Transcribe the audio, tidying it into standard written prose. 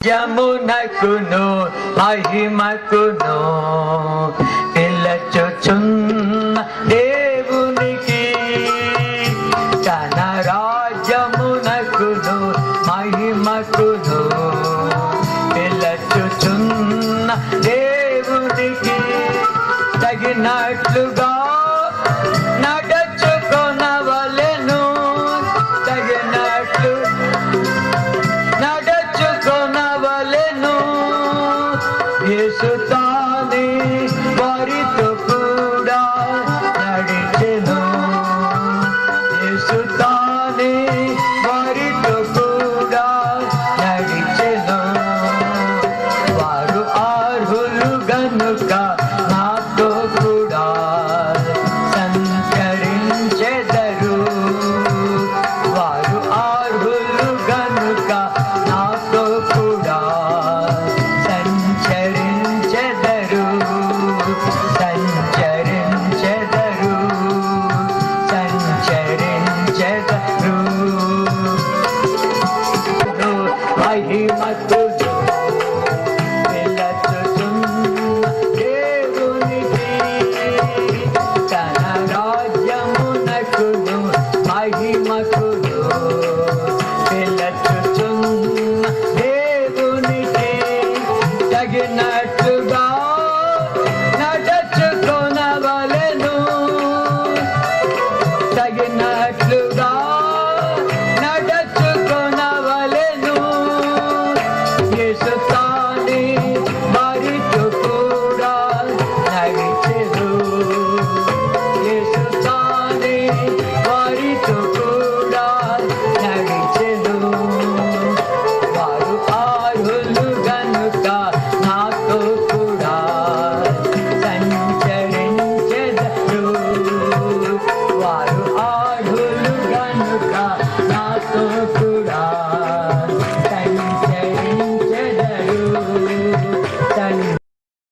యమునకును మహిమకును పిలచుచున్న దేవునికి తన రాజ్యమునకును మహిమకును పిలచుచున్న దేవునికి తగినట్లుగా నడుచుకొనవలెను, తగినట్లు నడుచుకొనవలెను. యేసు తానే వారితో కూడా నడిచెను, యేసు తానే వారితో కూడా నడిచెను. వారు అర్హులు గనుక నాతో కూడా సంచరించెదరు, వారు అర్హులు గనుక నాతో కూడా సంచరించెదరు, సంచరించెదరు, సంచరించెదరు. మహిమకు తగినట్లుగా నడుచుకొనవలెను, తగినట్లుగా నడుచుకొనవలెను. యేసు